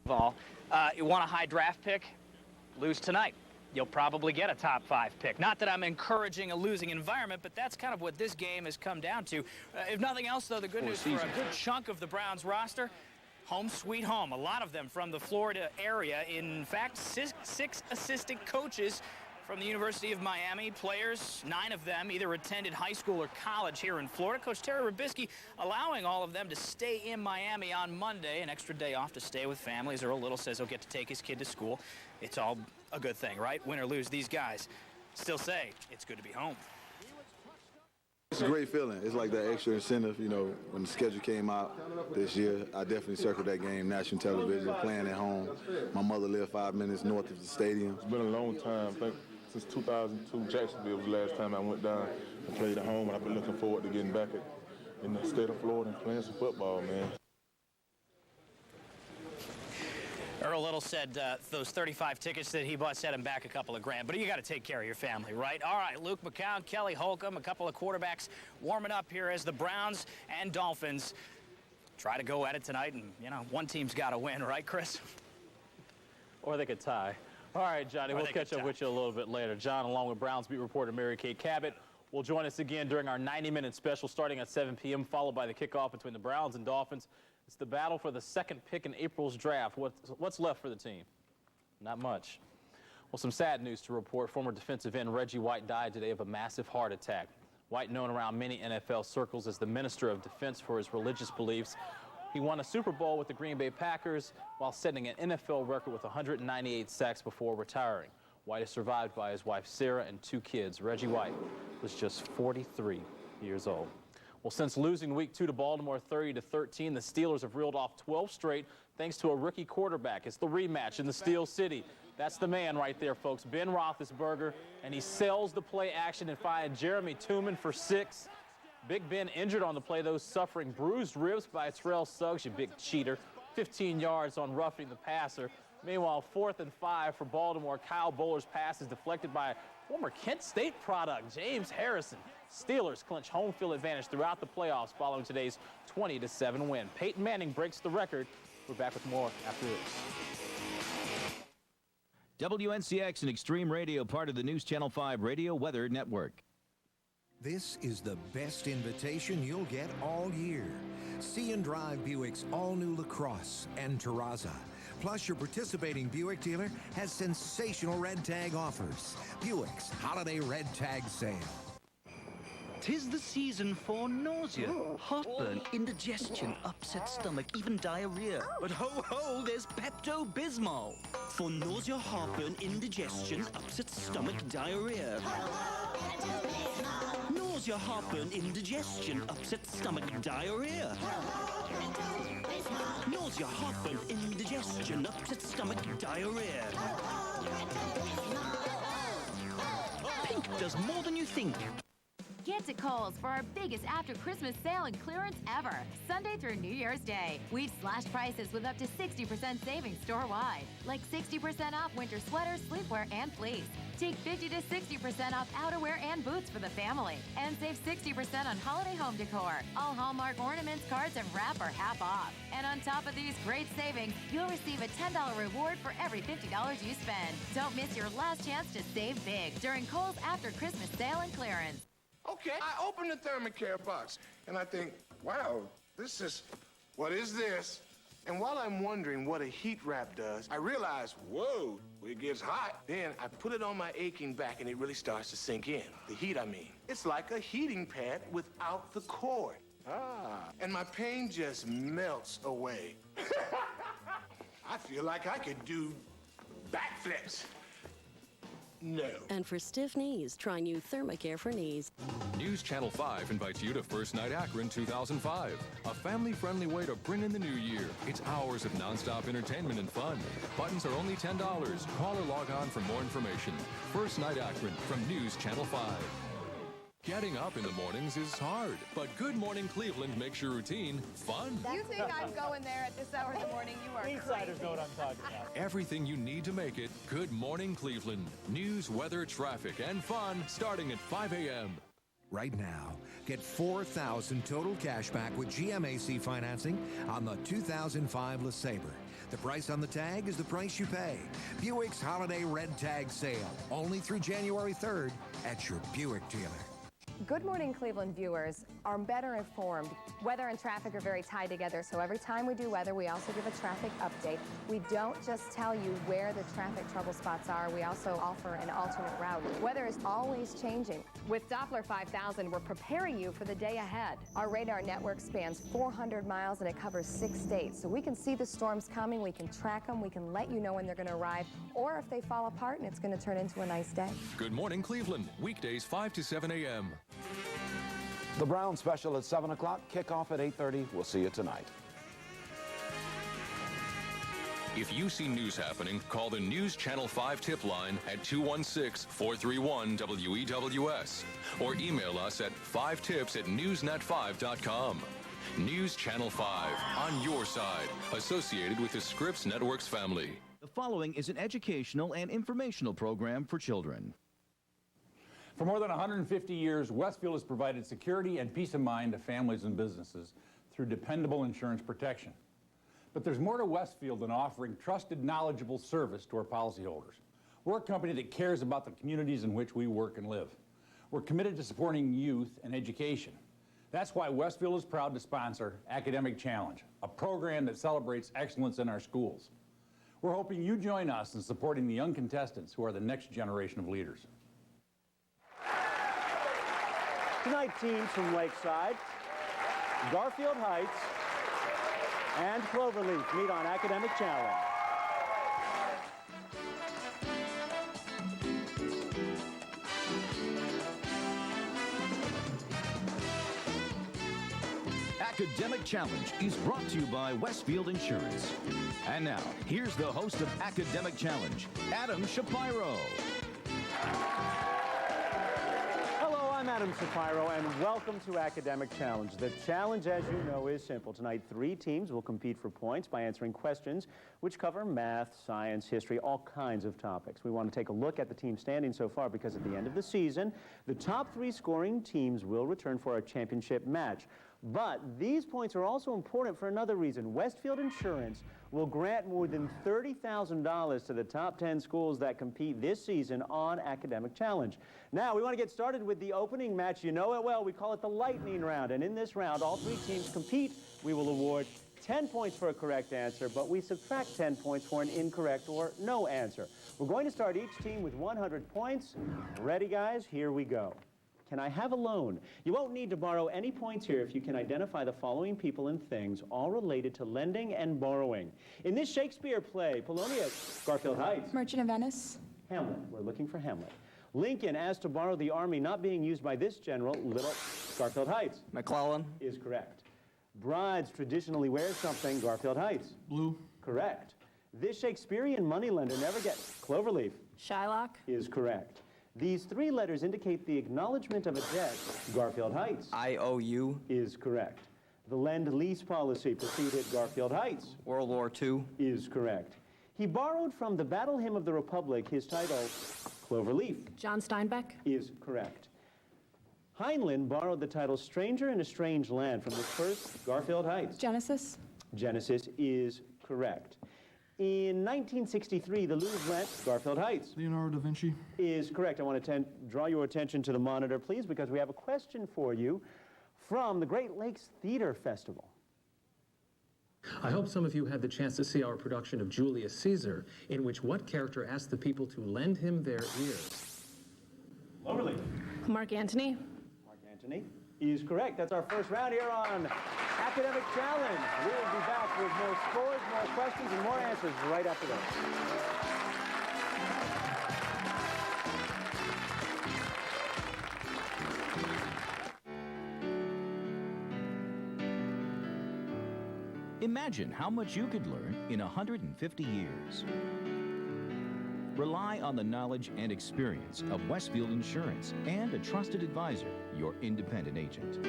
All, you want a high draft pick? Lose tonight. You'll probably get a top 5 pick. Not that I'm encouraging a losing environment, but that's kind of what this game has come down to. If nothing else, though, the good news for a good chunk of the Browns roster, home sweet home. A lot of them from the Florida area. In fact, six assistant coaches from the University of Miami. Players, 9 of them either attended high school or college here in Florida. Coach Terry Robisky allowing all of them to stay in Miami on Monday, an extra day off to stay with families. Earl Little says he'll get to take his kid to school. It's all a good thing, right? Win or lose, these guys still say it's good to be home. It's a great feeling. It's like that extra incentive, you know, when the schedule came out this year, I definitely circled that game, national television, playing at home. My mother lived 5 minutes north of the stadium. It's been a long time. I think since 2002, Jacksonville was the last time I went down and played at home, and I've been looking forward to getting back in the state of Florida and playing some football, man. Earl Little said those 35 tickets that he bought set him back a couple of grand. But you got to take care of your family, right? All right, Luke McCown, Kelly Holcomb, a couple of quarterbacks warming up here as the Browns and Dolphins try to go at it tonight. And, you know, one team's got to win, right, Chris? Or they could tie. All right, Johnny, we'll catch up with you a little bit later. John, along with Browns beat reporter Mary Kay Cabot, will join us again during our 90-minute special starting at 7 p.m., followed by the kickoff between the Browns and Dolphins. It's the battle for the second pick in April's draft. What's left for the team? Not much. Well, some sad news to report. Former defensive end Reggie White died today of a massive heart attack. White, known around many NFL circles as the Minister of Defense for his religious beliefs, he won a Super Bowl with the Green Bay Packers while setting an NFL record with 198 sacks before retiring. White is survived by his wife Sarah and 2 kids. Reggie White was just 43 years old. Well, since losing Week 2 to Baltimore 30-13, the Steelers have reeled off 12 straight thanks to a rookie quarterback. It's the rematch in the Steel City. That's the man right there, folks, Ben Roethlisberger, and he sells the play action and finds Jeremy Tooman for 6. Big Ben injured on the play, though, suffering bruised ribs by Terrell Suggs, you big cheater. 15 yards on roughing the passer. Meanwhile, 4th and 5 for Baltimore. Kyle Bowler's pass is deflected by former Kent State product, James Harrison. Steelers clinch home field advantage throughout the playoffs following today's 20-7 win. Peyton Manning breaks the record. We're back with more after this. WNCX and Extreme Radio, part of the News Channel 5 Radio Weather Network. This is the best invitation you'll get all year. See and drive Buick's all-new LaCrosse and Terraza. Plus, your participating Buick dealer has sensational red tag offers. Buick's Holiday Red Tag Sale. 'Tis the season for nausea, heartburn, indigestion, upset stomach, even diarrhea. But ho ho, there's Pepto-Bismol. For nausea, heartburn, indigestion, upset stomach, diarrhea. Nausea, heartburn, indigestion, upset stomach, diarrhea. Nausea, heartburn, indigestion, upset stomach, diarrhea. Pink does more than you think. Get to Kohl's for our biggest after-Christmas sale and clearance ever, Sunday through New Year's Day. We've slashed prices with up to 60% savings store-wide, like 60% off winter sweaters, sleepwear, and fleece. Take 50 to 60% off outerwear and boots for the family. And save 60% on holiday home decor. All Hallmark ornaments, cards, and wrap are half off. And on top of these great savings, you'll receive a $10 reward for every $50 you spend. Don't miss your last chance to save big during Kohl's after-Christmas sale and clearance. Okay, I open the thermocare box, and I think, wow, what is this? And while I'm wondering what a heat wrap does, I realize, whoa, it gets hot. Then I put it on my aching back, and it really starts to sink in. The heat, I mean. It's like a heating pad without the cord. And my pain just melts away. I feel like I could do backflips. No. And for stiff knees, try new Thermacare for knees. News Channel 5 invites you to First Night Akron 2005, a family-friendly way to bring in the new year. It's hours of nonstop entertainment and fun. Buttons are only $10. Call or log on for more information. First Night Akron from News Channel 5. Getting up in the mornings is hard, but Good Morning Cleveland makes your routine fun. You think I'm going there at this hour in the morning? You are crazy. Insiders know what I'm talking about. Everything you need to make it Good Morning Cleveland. News, weather, traffic, and fun starting at 5 a.m. Right now, get $4,000 total cash back with GMAC financing on the 2005 LeSabre. The price on the tag is the price you pay. Buick's Holiday Red Tag Sale, only through January 3rd at your Buick dealer. Good morning, Cleveland viewers are better informed. Weather and traffic are very tied together, so every time we do weather, we also give a traffic update. We don't just tell you where the traffic trouble spots are, we also offer an alternate route. Weather is always changing. With Doppler 5000, we're preparing you for the day ahead. Our radar network spans 400 miles and it covers 6 states, so we can see the storms coming, we can track them, we can let you know when they're going to arrive, or if they fall apart and it's going to turn into a nice day. Good morning, Cleveland. Weekdays 5 to 7 a.m. The Browns special at 7 o'clock, kickoff at 8:30. We'll see you tonight. If you see news happening, call the News Channel 5 tip line at 216-431-WEWS or email us at 5tips@newsnet5.com. News Channel 5, on your side, associated with the Scripps Networks family. The following is an educational and informational program for children. For more than 150 years, Westfield has provided security and peace of mind to families and businesses through dependable insurance protection. But there's more to Westfield than offering trusted, knowledgeable service to our policyholders. We're a company that cares about the communities in which we work and live. We're committed to supporting youth and education. That's why Westfield is proud to sponsor Academic Challenge, a program that celebrates excellence in our schools. We're hoping you join us in supporting the young contestants who are the next generation of leaders. Tonight, teams from Lakeside, Garfield Heights, and Cloverleaf meet on Academic Challenge. Academic Challenge is brought to you by Westfield Insurance. And now, here's the host of Academic Challenge, Adam Shapiro. I'm Adam Shapiro, and welcome to Academic Challenge. The challenge, as you know, is simple. Tonight, 3 teams will compete for points by answering questions which cover math, science, history, all kinds of topics. We want to take a look at the team standing so far because at the end of the season, the top 3 scoring teams will return for a championship match. But these points are also important for another reason. Westfield Insurance will grant more than $30,000 to the top 10 schools that compete this season on Academic Challenge. Now, we want to get started with the opening match. You know it well. We call it the lightning round. And in this round, all 3 teams compete. We will award 10 points for a correct answer, but we subtract 10 points for an incorrect or no answer. We're going to start each team with 100 points. Ready, guys? Here we go. Can I have a loan? You won't need to borrow any points here if you can identify the following people and things, all related to lending and borrowing. In this Shakespeare play, Polonius, Garfield Heights. Merchant of Venice. Hamlet. We're looking for Hamlet. Lincoln asked to borrow the army not being used by this general, Little. Garfield Heights. McClellan. Is correct. Brides traditionally wear something, Garfield Heights. Blue. Correct. This Shakespearean moneylender never gets, Cloverleaf. Shylock. Is correct. These 3 letters indicate the acknowledgement of a debt. Garfield Heights. IOU. Is correct. The Lend-Lease policy preceded Garfield Heights. World War II. Is correct. He borrowed from the Battle Hymn of the Republic his title, Cloverleaf. John Steinbeck. Is correct. Heinlein borrowed the title Stranger in a Strange Land from his first Garfield Heights. Genesis. Genesis is correct. In 1963, the Louvre lent Garfield Heights. Leonardo da Vinci. Is correct. I want to draw your attention to the monitor, please, because we have a question for you from the Great Lakes Theater Festival. I hope some of you had the chance to see our production of Julius Caesar, in which what character asked the people to lend him their ears? Cloverleaf. Mark Antony. Mark Antony is correct. That's our first round here on Academic Challenge. We will be back with more scores, more questions, and more answers right after this. Imagine how much you could learn in 150 years. Rely on the knowledge and experience of Westfield Insurance and a trusted advisor, your independent agent.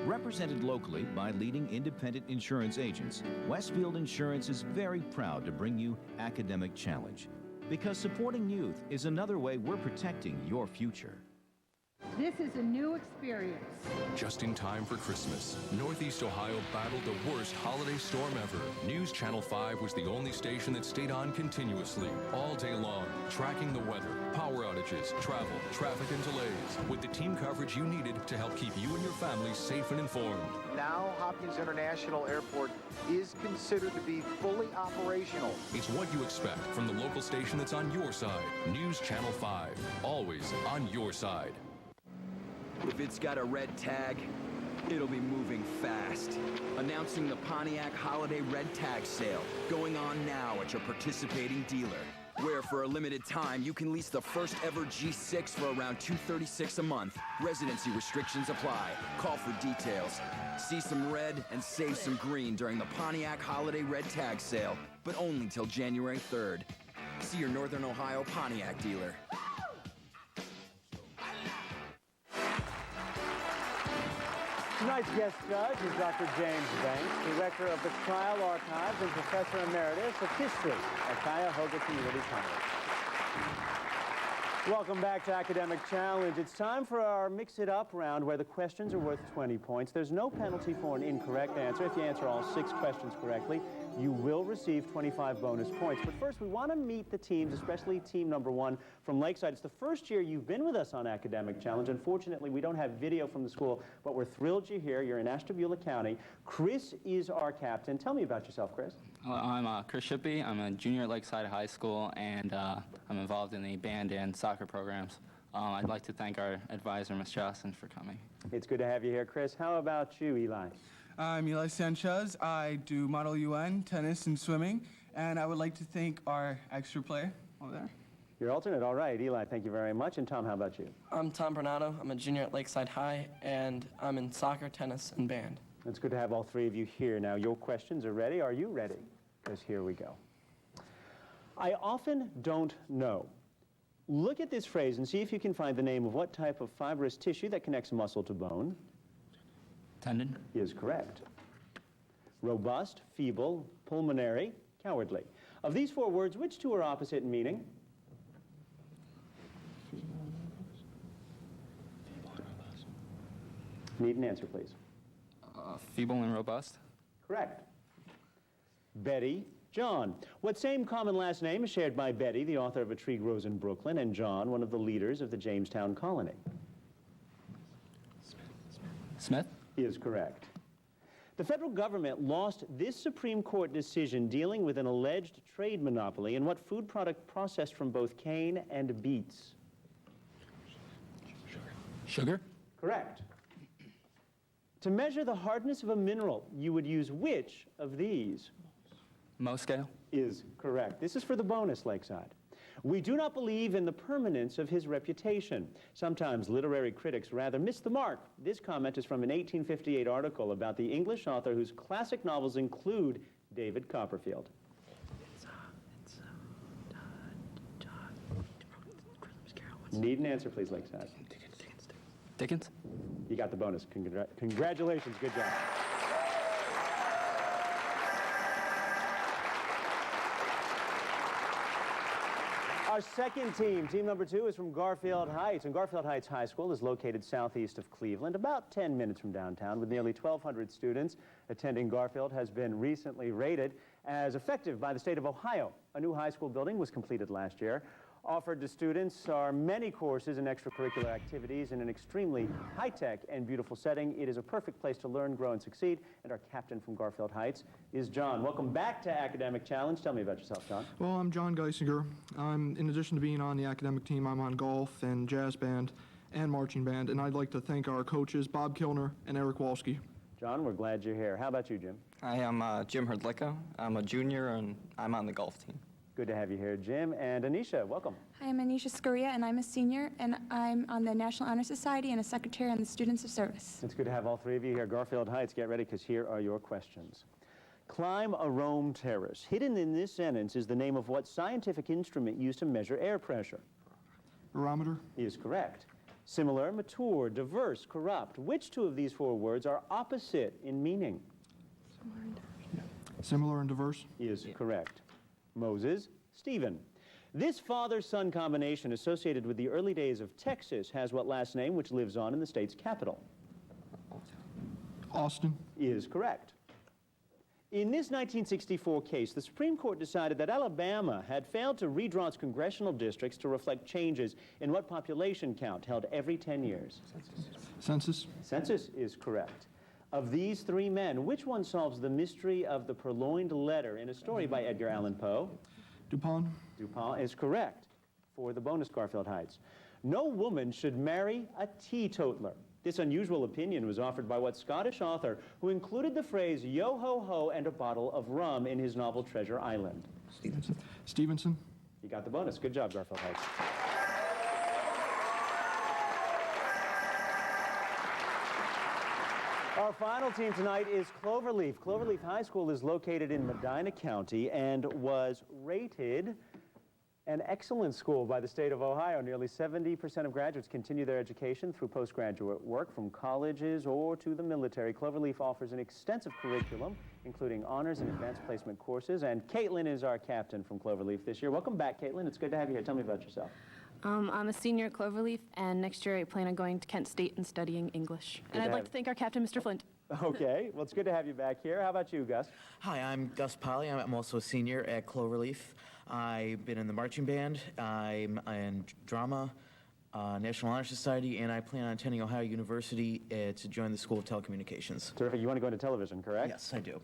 Represented locally by leading independent insurance agents, Westfield Insurance is very proud to bring you Academic Challenge, because supporting youth is another way we're protecting your future. This is a new experience. Just in time for Christmas, Northeast Ohio battled the worst holiday storm ever. News Channel 5 was the only station that stayed on continuously, all day long, tracking the weather, power outages, travel, traffic, and delays, with the team coverage you needed to help keep you and your family safe and informed. Now, Hopkins International Airport is considered to be fully operational. It's what you expect from the local station that's on your side. News Channel 5, always on your side. If it's got a red tag, it'll be moving fast. Announcing the Pontiac Holiday Red Tag Sale, going on now at your participating dealer, where for a limited time you can lease the first ever G6 for around $236 a month. Residency restrictions apply. Call for details. See some red and save some green during the Pontiac Holiday Red Tag Sale, but only till January 3rd. See your Northern Ohio Pontiac dealer. Tonight's guest judge is Dr. James Banks, Director of the Trial Archives and Professor Emeritus of History at Cuyahoga Community College. Welcome back to Academic Challenge. It's time for our Mix It Up round where the questions are worth 20 points. There's no penalty for an incorrect answer. If you answer all 6 questions correctly, you will receive 25 bonus points. But first, we want to meet the teams, especially team number 1 from Lakeside. It's the first year you've been with us on Academic Challenge. Unfortunately, we don't have video from the school, but we're thrilled you're here. You're in Ashtabula County. Chris is our captain. Tell me about yourself, Chris. I'm Chris Shippey. I'm a junior at Lakeside High School, and I'm involved in the band and soccer programs. I'd like to thank our advisor, Ms. Johnson, for coming. It's good to have you here, Chris. How about you, Eli? I'm Eli Sanchez. I do Model UN, tennis, and swimming, and I would like to thank our extra player over there. Your alternate, all right. Eli, thank you very much. And Tom, how about you? I'm Tom Bernardo. I'm a junior at Lakeside High, and I'm in soccer, tennis, and band. It's good to have all 3 of you here. Now, your questions are ready. Are you ready? Because here we go. I often don't know. Look at this phrase and see if you can find the name of what type of fibrous tissue that connects muscle to bone. Tendon. Is correct. Robust, feeble, pulmonary, cowardly. Of these 4 words, which 2 are opposite in meaning? Need an answer, please. Feeble and robust. Correct. Betty, John. What same common last name is shared by Betty, the author of A Tree Grows in Brooklyn, and John, one of the leaders of the Jamestown colony? Smith. Is correct. The federal government lost this Supreme Court decision dealing with an alleged trade monopoly in what food product processed from both cane and beets? Sugar. Correct. To measure the hardness of a mineral, you would use which of these? Mohs scale. Is correct. This is for the bonus, Lakeside. We do not believe in the permanence of his reputation. Sometimes literary critics rather miss the mark. This comment is from an 1858 article about the English author whose classic novels include David Copperfield. Need an answer, please, Lakeside. Dickens. You got the bonus. Congratulations. Good job. Our second team, team number 2, is from Garfield Heights, and Garfield Heights High School is located southeast of Cleveland, about 10 minutes from downtown, with nearly 1,200 students. Attending Garfield has been recently rated as effective by the state of Ohio. A new high school building was completed last year. Offered to students are many courses and extracurricular activities in an extremely high-tech and beautiful setting. It is a perfect place to learn, grow, and succeed. And our captain from Garfield Heights is John. Welcome back to Academic Challenge. Tell me about yourself, John. Well, I'm John Geisinger. In addition to being on the academic team, I'm on golf and jazz band and marching band. And I'd like to thank our coaches, Bob Kilner and Eric Walski. John, we're glad you're here. How about you, Jim? Hi, I'm Jim Herdlicka. I'm a junior, and I'm on the golf team. Good to have you here, Jim. And Anisha, welcome. Hi, I'm Anisha Scoria, and I'm a senior, and I'm on the National Honor Society and a secretary on the Students of Service. It's good to have all 3 of you here. Garfield Heights, get ready, because here are your questions. Climb a Rome terrace. Hidden in this sentence is the name of what scientific instrument used to measure air pressure? Barometer. Is correct. Similar, mature, diverse, corrupt. Which 2 of these 4 words are opposite in meaning? Similar and diverse. Is correct. Moses, Stephen. This father-son combination associated with the early days of Texas has what last name which lives on in the state's capital? Austin. Is correct. In this 1964 case, the Supreme Court decided that Alabama had failed to redraw its congressional districts to reflect changes in what population count held every 10 years? Census. Census is correct. Of these three men, which one solves the mystery of the purloined letter in a story by Edgar Allan Poe? Dupont. Dupont is correct for the bonus Garfield Heights. No woman should marry a teetotaler. This unusual opinion was offered by what Scottish author who included the phrase yo-ho-ho and a bottle of rum in his novel Treasure Island? Stevenson. Stevenson. You got the bonus. Good job, Garfield Heights. Our final team tonight is Cloverleaf. Cloverleaf High School is located in Medina County and was rated an excellent school by the state of Ohio. Nearly 70% of graduates continue their education through postgraduate work from colleges or to the military. Cloverleaf offers an extensive curriculum, including honors and advanced placement courses. And Caitlin is our captain from Cloverleaf this year. Welcome back, Caitlin. It's good to have you here. Tell me about yourself. I'm a senior at Cloverleaf, and next year I plan on going to Kent State and studying English. And I'd like to thank our captain, Mr. Flint. Okay, well, it's good to have you back here. How about you, Gus? Hi, I'm Gus Polly. I'm also a senior at Cloverleaf. I've been in the marching band, I'm in drama, National Honor Society, and I plan on attending Ohio University to join the School of Telecommunications. Terrific. You want to go into television, correct? Yes, I do.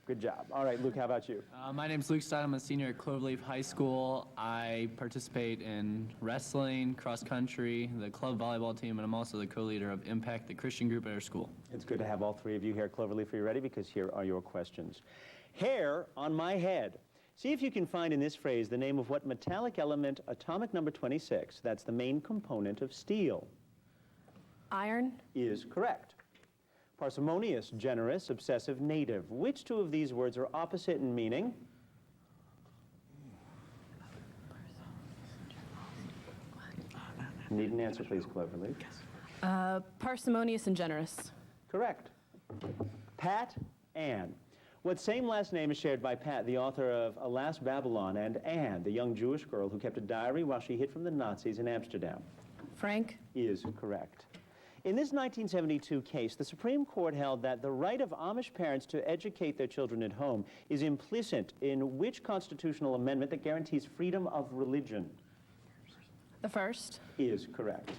Good job. All right, Luke, how about you? My name's Luke Stein. I'm a senior at Cloverleaf High School. I participate in wrestling, cross country, the club volleyball team, and I'm also the co-leader of Impact, the Christian group at our school. It's good to have all three of you here at Cloverleaf. Are you ready? Because here are your questions. Hair on my head. See if you can find in this phrase the name of what metallic element, atomic number 26, that's the main component of steel. Iron. Is correct. Parsimonious, generous, obsessive, native. Which two of these words are opposite in meaning? Need an answer, please, Cloverleaf. Parsimonious and generous. Correct. Pat, Ann. What same last name is shared by Pat, the author of Alas, Babylon, and Anne, the young Jewish girl who kept a diary while she hid from the Nazis in Amsterdam? Frank. Is correct. In this 1972 case, the Supreme Court held that the right of Amish parents to educate their children at home is implicit in which constitutional amendment that guarantees freedom of religion? The first. Is correct.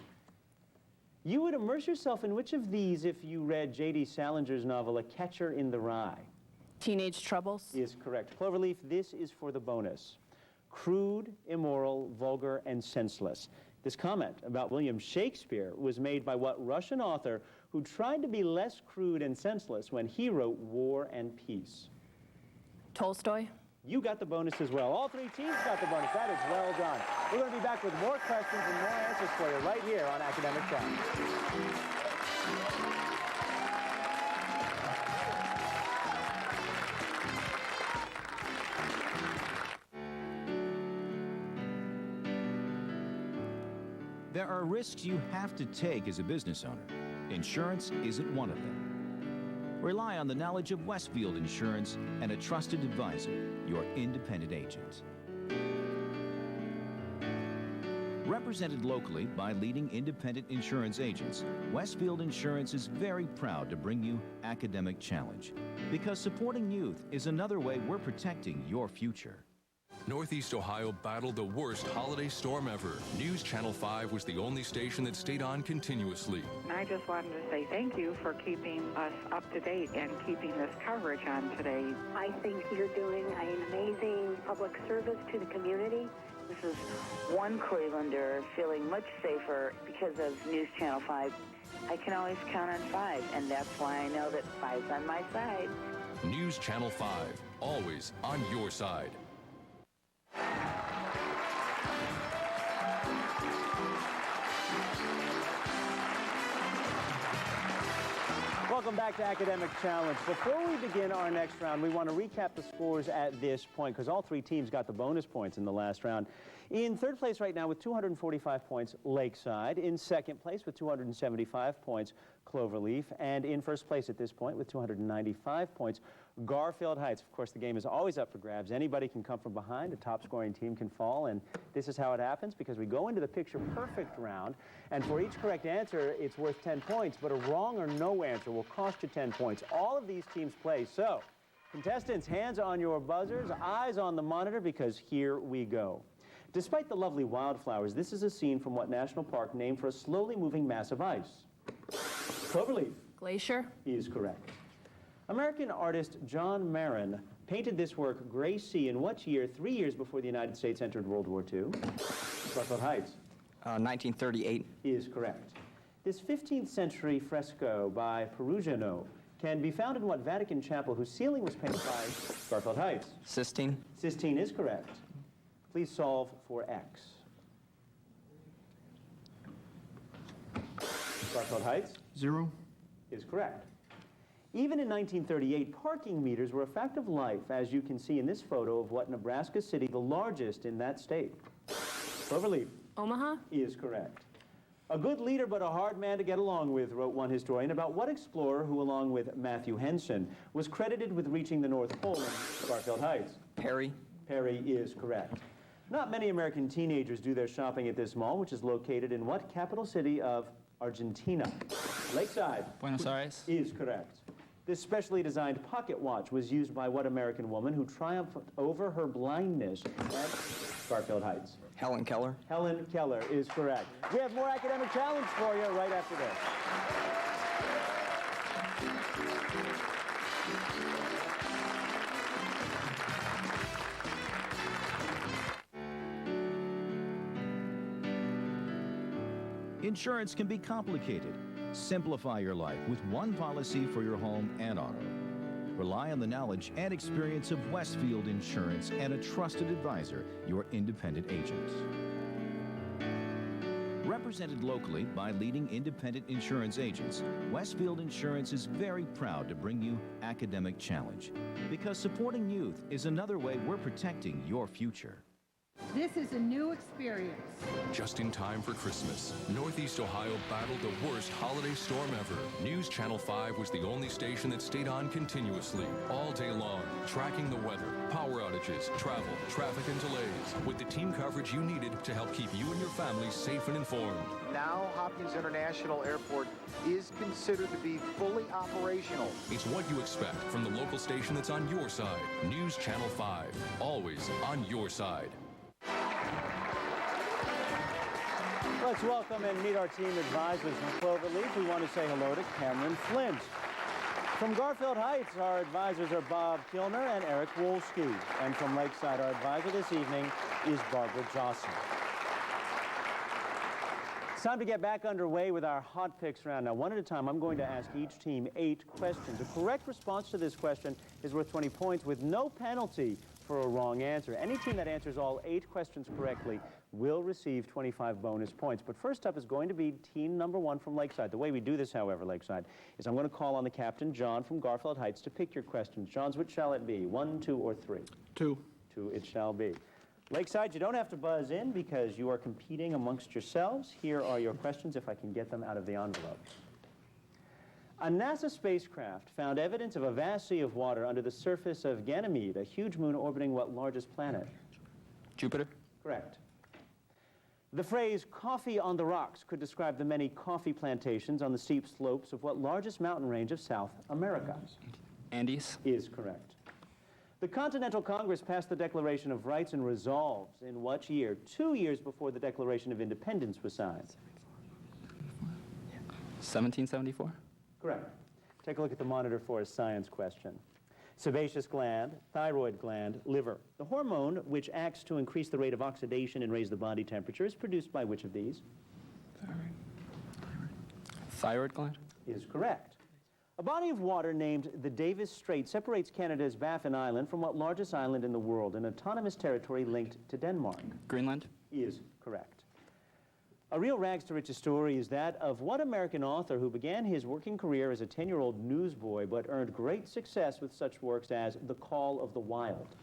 You would immerse yourself in which of these if you read J.D. Salinger's novel, A Catcher in the Rye? Teenage troubles. Is correct. Cloverleaf, this is for the bonus. Crude, immoral, vulgar, and senseless. This comment about William Shakespeare was made by what Russian author who tried to be less crude and senseless when he wrote War and Peace? Tolstoy. You got the bonus as well. All three teams got the bonus. That is well done. We're going to be back with more questions and more answers for you right here on Academic Challenge. There are risks you have to take as a business owner. Insurance isn't one of them. Rely on the knowledge of Westfield Insurance and a trusted advisor, your independent agent. Represented locally by leading independent insurance agents, Westfield Insurance is very proud to bring you Academic Challenge, because supporting youth is another way we're protecting your future. Northeast Ohio battled the worst holiday storm ever. News Channel 5 was the only station that stayed on continuously. I just wanted to say thank you for keeping us up to date and keeping this coverage on today. I think you're doing an amazing public service to the community. This is one Clevelander feeling much safer because of News Channel 5. I can always count on 5, and that's why I know that 5's on my side. News Channel 5, always on your side. Welcome back to Academic Challenge. Before we begin our next round, we want to recap the scores at this point because all three teams got the bonus points in the last round. In third place right now with 245 points, Lakeside. In second place with 275 points, Cloverleaf. And in first place at this point with 295 points, Garfield Heights. Of course, the game is always up for grabs. Anybody can come from behind. A top-scoring team can fall. And this is how it happens because we go into the picture-perfect round. And for each correct answer, it's worth 10 points. But a wrong or no answer will cost you 10 points. All of these teams play. So, contestants, hands on your buzzers, eyes on the monitor, because here we go. Despite the lovely wildflowers, this is a scene from what national park named for a slowly moving mass of ice? Cloverleaf. Glacier. Is correct. American artist John Marin painted this work, Gray Sea, in what year, 3 years before the United States entered World War II? Garfield Heights. 1938. Is correct. This 15th century fresco by Perugino can be found in what Vatican chapel whose ceiling was painted by Garfield Heights? Sistine. Sistine is correct. Please solve for X. Garfield Heights? 0. Is correct. Even in 1938, parking meters were a fact of life, as you can see in this photo of what Nebraska City, the largest in that state. Cloverleaf. Omaha. Is correct. A good leader but a hard man to get along with, wrote one historian about what explorer who, along with Matthew Henson, was credited with reaching the North Pole in Garfield Heights? Perry. Perry is correct. Not many American teenagers do their shopping at this mall, which is located in what capital city of Argentina? Lakeside. Buenos Aires. Is correct. This specially designed pocket watch was used by what American woman who triumphed over her blindness at Garfield Heights? Helen Keller. Helen Keller is correct. We have more academic challenge for you right after this. Insurance can be complicated. Simplify your life with one policy for your home and auto. Rely on the knowledge and experience of Westfield Insurance and a trusted advisor, your independent agent. Represented locally by leading independent insurance agents, Westfield Insurance is very proud to bring you Academic Challenge, because supporting youth is another way we're protecting your future. This is a new experience. Just in time for Christmas, Northeast Ohio battled the worst holiday storm ever. News Channel 5 was the only station that stayed on continuously, all day long, tracking the weather, power outages, travel, traffic, and delays, with the team coverage you needed to help keep you and your family safe and informed. Now Hopkins International Airport is considered to be fully operational. It's what you expect from the local station that's on your side. News Channel 5, always on your side. Let's welcome and meet our team advisors from Cloverleaf. We want to say hello to Cameron Flint. From Garfield Heights, our advisors are Bob Kilner and Eric Wolski. And from Lakeside, our advisor this evening is Barbara Johnson. It's time to get back underway with our hot picks round. Now, one at a time, I'm going to ask each team 8 questions. A correct response to this question is worth 20 points with no penalty for a wrong answer. Any team that answers all 8 questions correctly will receive 25 bonus points. But first up is going to be team number 1 from Lakeside. The way we do this, however, Lakeside, is I'm going to call on the captain, John, from Garfield Heights, to pick your questions. John's, which shall it be? 1, 2, or 3? 2. 2 it shall be. Lakeside, you don't have to buzz in because you are competing amongst yourselves. Here are your questions, if I can get them out of the envelope. A NASA spacecraft found evidence of a vast sea of water under the surface of Ganymede, a huge moon orbiting what largest planet? Jupiter. Correct. The phrase coffee on the rocks could describe the many coffee plantations on the steep slopes of what largest mountain range of South America? Andes. Is correct. The Continental Congress passed the Declaration of Rights and Resolves in what year? 2 years before the Declaration of Independence was signed. 1774. Correct. Take a look at the monitor for a science question. Sebaceous gland, thyroid gland, liver. The hormone which acts to increase the rate of oxidation and raise the body temperature is produced by which of these? Thyroid gland. Is correct. A body of water named the Davis Strait separates Canada's Baffin Island from what largest island in the world, an autonomous territory linked to Denmark? Greenland. Is correct. A real rags to riches story is that of what American author who began his working career as a 10-year-old newsboy but earned great success with such works as The Call of the Wild?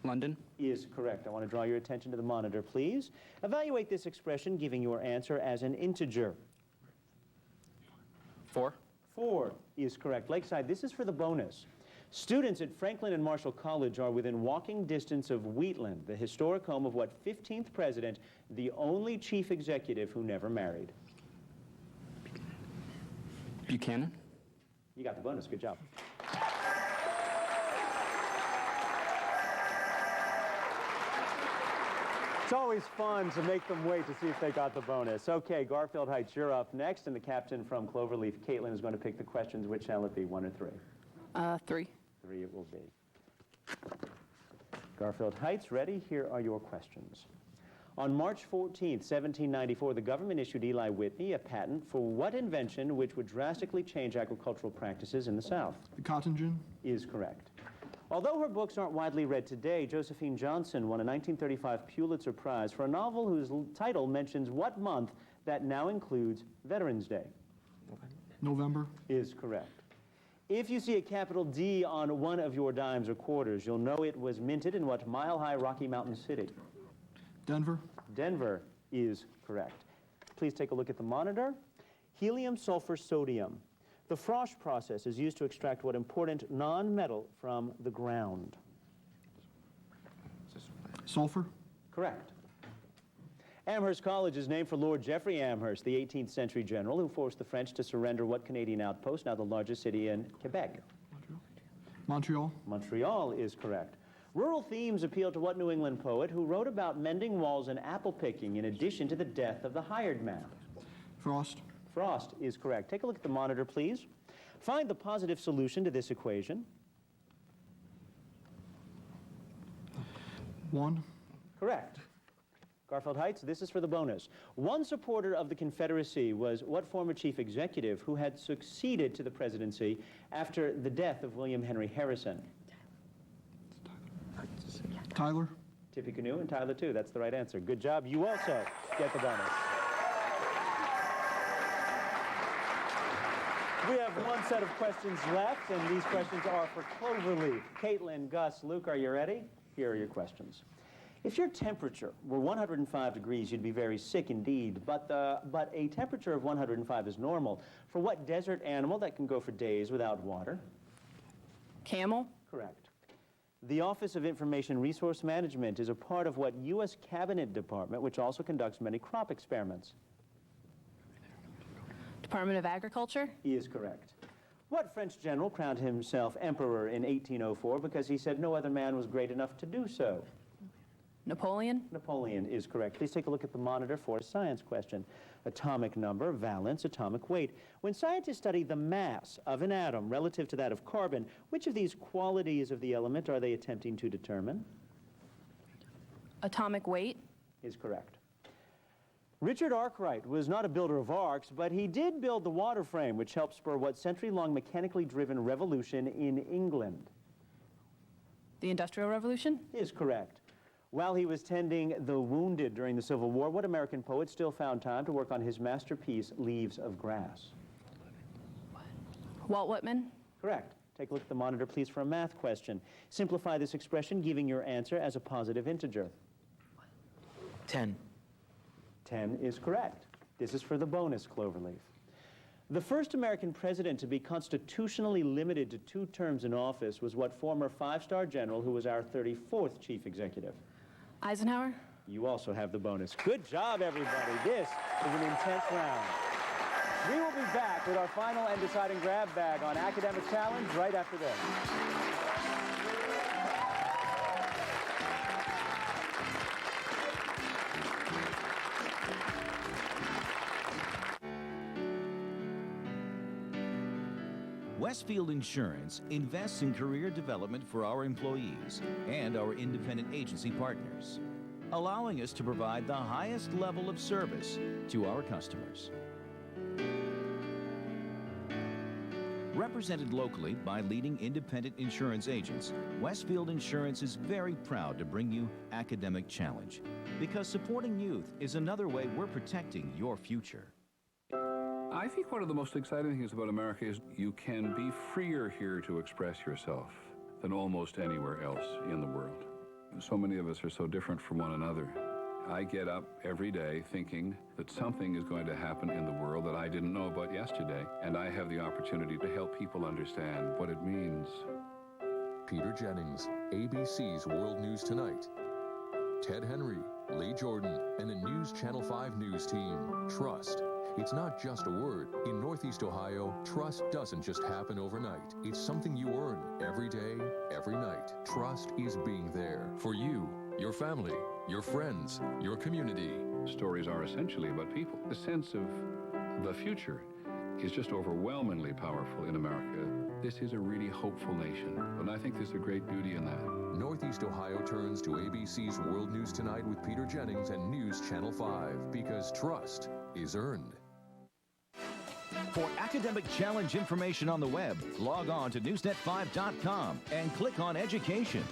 London. Is correct. I want to draw your attention to the monitor, please. Evaluate this expression, giving your answer as an integer. 4. 4 is correct. Lakeside, this is for the bonus. Students at Franklin and Marshall College are within walking distance of Wheatland, the historic home of what 15th president, the only chief executive who never married? Buchanan. You got the bonus. Good job. It's always fun to make them wait to see if they got the bonus. Okay, Garfield Heights, you're up next, and the captain from Cloverleaf, Caitlin, is going to pick the questions. Which shall it be, 1 or 3? 3. 3 it will be. Garfield Heights, ready? Here are your questions. On March 14th, 1794, the government issued Eli Whitney a patent for what invention which would drastically change agricultural practices in the South? The cotton gin? Is correct. Although her books aren't widely read today, Josephine Johnson won a 1935 Pulitzer Prize for a novel whose title mentions what month that now includes Veterans Day? November? Is correct. If you see a capital D on one of your dimes or quarters, you'll know it was minted in what mile-high Rocky Mountain city? Denver? Denver is correct. Please take a look at the monitor. Helium, sulfur, sodium. The frost process is used to extract what important non-metal from the ground? Sulfur? Correct. Amherst College is named for Lord Geoffrey Amherst, the 18th century general who forced the French to surrender what Canadian outpost, now the largest city in Quebec? Montreal? Montreal is correct. Rural themes appeal to what New England poet who wrote about mending walls and apple picking in addition to the death of the hired man? Frost? Frost is correct. Take a look at the monitor, please. Find the positive solution to this equation. 1. Correct. Garfield Heights, this is for the bonus. One supporter of the Confederacy was what former chief executive who had succeeded to the presidency after the death of William Henry Harrison? Tyler? Tippecanoe and Tyler, too. That's the right answer. Good job. You also get the bonus. We have one set of questions left, and these questions are for Cloverleaf. Caitlin, Gus, Luke, are you ready? Here are your questions. If your temperature were 105 degrees, you'd be very sick indeed, but a temperature of 105 is normal. For what desert animal that can go for days without water? Camel. Correct. The Office of Information Resource Management is a part of what U.S. Cabinet Department, which also conducts many crop experiments? Department of Agriculture. He is correct. What French general crowned himself emperor in 1804 because he said no other man was great enough to do so? Napoleon. Napoleon is correct. Please take a look at the monitor for a science question. Atomic number, valence, atomic weight. When scientists study the mass of an atom relative to that of carbon, which of these qualities of the element are they attempting to determine? Atomic weight. Is correct. Richard Arkwright was not a builder of arcs, but he did build the water frame, which helped spur what century-long mechanically driven revolution in England? The Industrial Revolution. Is correct. While he was tending the wounded during the Civil War, what American poet still found time to work on his masterpiece, Leaves of Grass? Walt Whitman. Correct. Take a look at the monitor, please, for a math question. Simplify this expression, giving your answer as a positive integer. 10. 10 is correct. This is for the bonus, Cloverleaf. The first American president to be constitutionally limited to 2 terms in office was what former 5-star general who was our 34th chief executive? Eisenhower. You also have the bonus. Good job, everybody. This is an intense round. We will be back with our final and deciding grab bag on Academic Challenge right after this. Westfield Insurance invests in career development for our employees and our independent agency partners, allowing us to provide the highest level of service to our customers. Represented locally by leading independent insurance agents, Westfield Insurance is very proud to bring you Academic Challenge, because supporting youth is another way we're protecting your future. I think one of the most exciting things about America is you can be freer here to express yourself than almost anywhere else in the world. So many of us are so different from one another, I get up every day thinking that something is going to happen in the world that I didn't know about yesterday, and I have the opportunity to help people understand what it means. Peter Jennings, ABC's World News Tonight. Ted Henry, Lee Jordan, and the News Channel 5 News team. Trust. It's not just a word. In Northeast Ohio, trust doesn't just happen overnight. It's something you earn every day, every night. Trust is being there for you, your family, your friends, your community. Stories are essentially about people. The sense of the future is just overwhelmingly powerful in America. This is a really hopeful nation, and I think there's a great beauty in that. Northeast Ohio turns to ABC's World News Tonight with Peter Jennings and News Channel 5, because trust is earned. For academic challenge information on the web, log on to newsnet5.com and click on Education.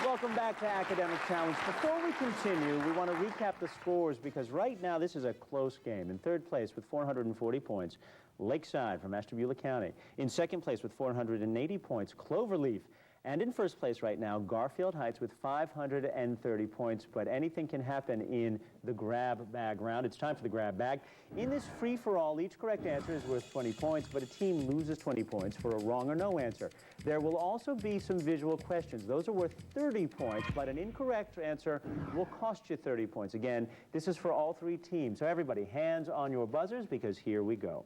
Welcome back to Academic Challenge. Before we continue, we want to recap the scores because right now this is a close game. In third place with 440 points, Lakeside from Ashtabula County. In second place with 480 points, Cloverleaf. And in first place right now, Garfield Heights with 530 points. But anything can happen in the grab bag round. It's time for the grab bag. In this free-for-all, each correct answer is worth 20 points, but a team loses 20 points for a wrong or no answer. There will also be some visual questions. Those are worth 30 points, but an incorrect answer will cost you 30 points. Again, this is for all three teams. So everybody, hands on your buzzers, because here we go.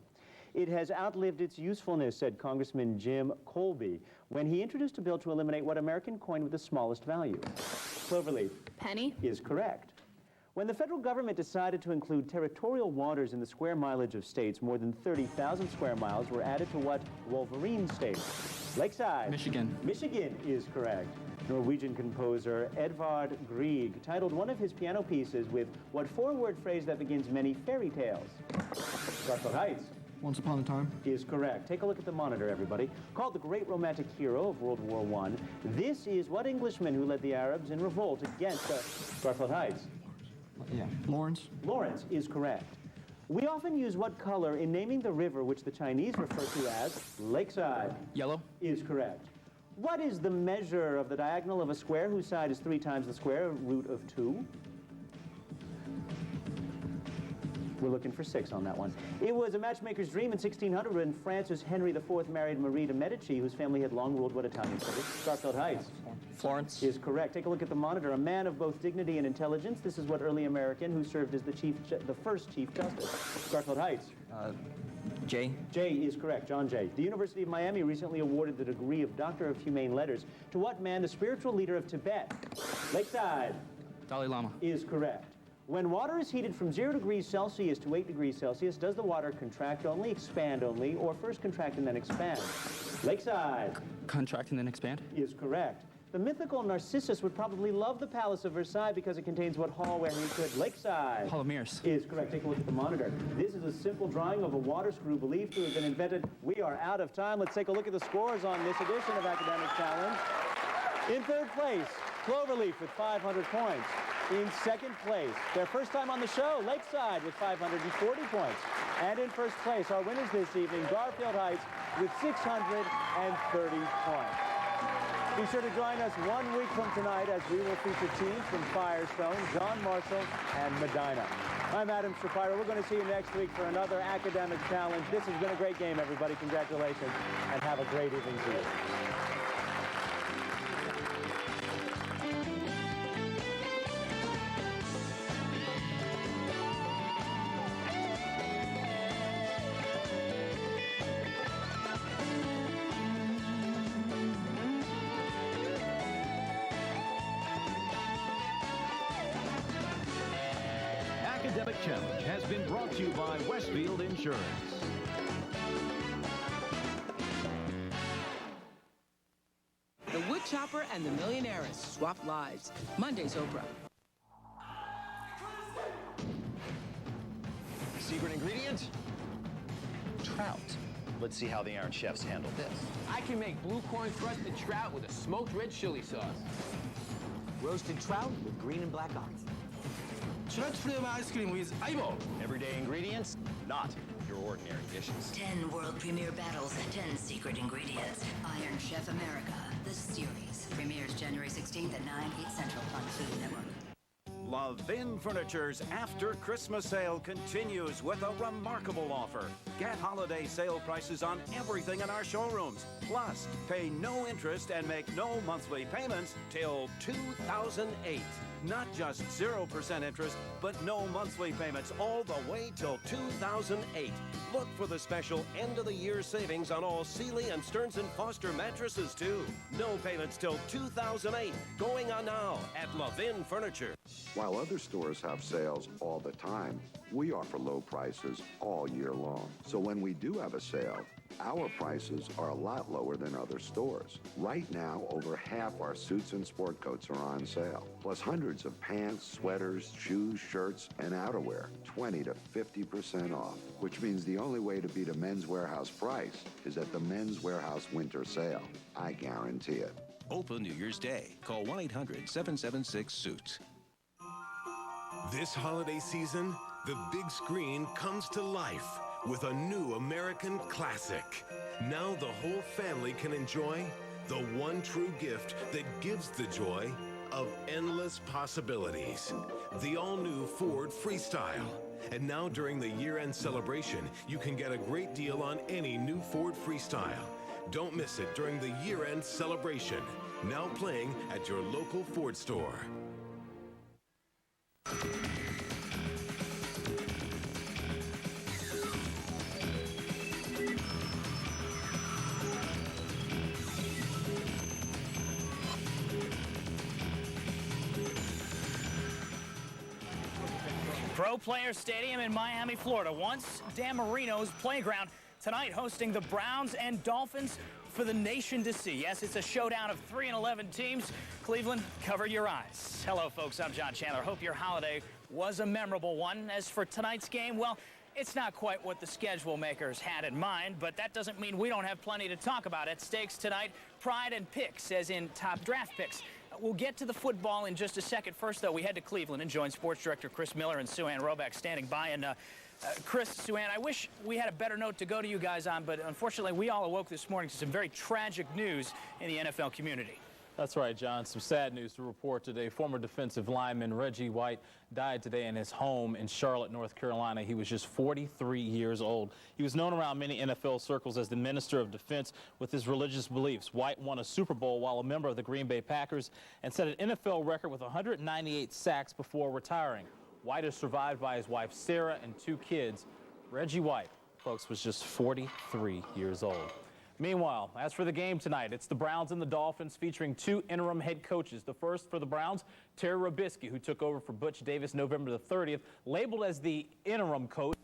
It has outlived its usefulness, said Congressman Jim Colby when he introduced a bill to eliminate what American coin with the smallest value. Cloverleaf. Penny. Is correct. When the federal government decided to include territorial waters in the square mileage of states, more than 30,000 square miles were added to what Wolverine state? Lakeside. Michigan. Michigan is correct. Norwegian composer Edvard Grieg titled one of his piano pieces with what four-word phrase that begins many fairy tales? Garfield Heights. Once Upon a Time. Is correct. Take a look at the monitor, everybody. Called the great romantic hero of World War I, this is what Englishman who led the Arabs in revolt against Garfield Heights? Yeah. Lawrence. Lawrence is correct. We often use what color in naming the river which the Chinese refer to as Lakeside? Yellow. Is correct. What is the measure of the diagonal of a square whose side is 3 times the square root of 2? We're looking for 6 on that one. It was a matchmaker's dream in 1600 when Francis Henry IV married Marie de Medici, whose family had long ruled what Italian city? Garfield Heights. Florence. Is correct. Take a look at the monitor. A man of both dignity and intelligence. This is what early American who served as the first Chief Justice? Garfield Heights. Jay. Jay is correct. John Jay. The University of Miami recently awarded the degree of Doctor of Humane Letters to what man, the spiritual leader of Tibet? Lakeside. Dalai Lama. Is correct. When water is heated from 0 degrees Celsius to 8 degrees Celsius, does the water contract only, expand only, or first contract and then expand? Lakeside. Contract and then expand. Is correct. The mythical Narcissus would probably love the Palace of Versailles because it contains what hall where he could? Lakeside. Hall of Mirrors. Is correct. Take a look at the monitor. This is a simple drawing of a water screw believed to have been invented. We are out of time. Let's take a look at the scores on this edition of Academic Challenge. In third place, Cloverleaf with 500 points. In second place, their first time on the show, Lakeside with 540 points. And in first place, our winners this evening, Garfield Heights with 630 points. Be sure to join us 1 week from tonight as we will feature teams from Firestone, John Marshall, and Medina. I'm Adam Shapiro. We're going to see you next week for another Academic Challenge. This has been a great game, everybody. Congratulations, and have a great evening to you. Academic Challenge has been brought to you by Westfield Insurance. The Woodchopper and the Millionaires swap lives. Mondays, Oprah. Secret ingredient? Trout. Let's see how the Iron Chefs handle this. I can make blue corn crusted trout with a smoked red chili sauce. Roasted trout with green and black olives. Church flavor ice cream with eyeball. Everyday ingredients, not your ordinary dishes. 10 world premiere battles, 10 secret ingredients. Iron Chef America, the Christmas series. Premieres January 16th at 9, 8 Central on Food Network. Levin Furniture's After Christmas sale continues with a remarkable offer. Get holiday sale prices on everything in our showrooms. Plus, pay no interest and make no monthly payments till 2008. Not just 0% interest, but no monthly payments all the way till 2008. Look for the special end-of-the-year savings on all Sealy and Stearns & Foster mattresses, too. No payments till 2008. Going on now at Levin Furniture. While other stores have sales all the time, we offer low prices all year long. So when we do have a sale, our prices are a lot lower than other stores. Right now, over half our suits and sport coats are on sale, plus hundreds of pants, sweaters, shoes, shirts, and outerwear, 20 to 50% off, which means the only way to beat a Men's Warehouse price is at the Men's Warehouse winter sale. I guarantee it. Open New Year's Day. Call 1-800-776-SUITS. This holiday season, the big screen comes to life with a new American classic. Now the whole family can enjoy the one true gift that gives the joy of endless possibilities. The all-new Ford Freestyle. And now during the year-end celebration, you can get a great deal on any new Ford Freestyle. Don't miss it during the year-end celebration. Now playing at your local Ford store. Pro Players Stadium in Miami, Florida, once Dan Marino's playground. Tonight hosting the Browns and Dolphins for the nation to see. Yes, it's a showdown of 3 and 11 teams. Cleveland, cover your eyes. Hello, folks. I'm John Chandler. Hope your holiday was a memorable one. As for tonight's game, well, it's not quite what the schedule makers had in mind, but that doesn't mean we don't have plenty to talk about. At stakes tonight, pride and picks, as in top draft picks. We'll get to the football in just a second. First, though, we head to Cleveland and join Sports Director Chris Miller and Sue Ann Roback standing by. And Chris, Sue Ann, I wish we had a better note to go to you guys on, but unfortunately, we all awoke this morning to some very tragic news in the NFL community. That's right, John. Some sad news to report today. Former defensive lineman Reggie White died today in his home in Charlotte, North Carolina. He was just 43 years old. He was known around many NFL circles as the Minister of Defense with his religious beliefs. White won a Super Bowl while a member of the Green Bay Packers and set an NFL record with 198 sacks before retiring. White is survived by his wife Sarah and 2 kids. Reggie White, folks, was just 43 years old. Meanwhile, as for the game tonight, it's the Browns and the Dolphins featuring 2 interim head coaches. The first for the Browns, Terry Robisky, who took over for Butch Davis November the 30th, labeled as the interim coach.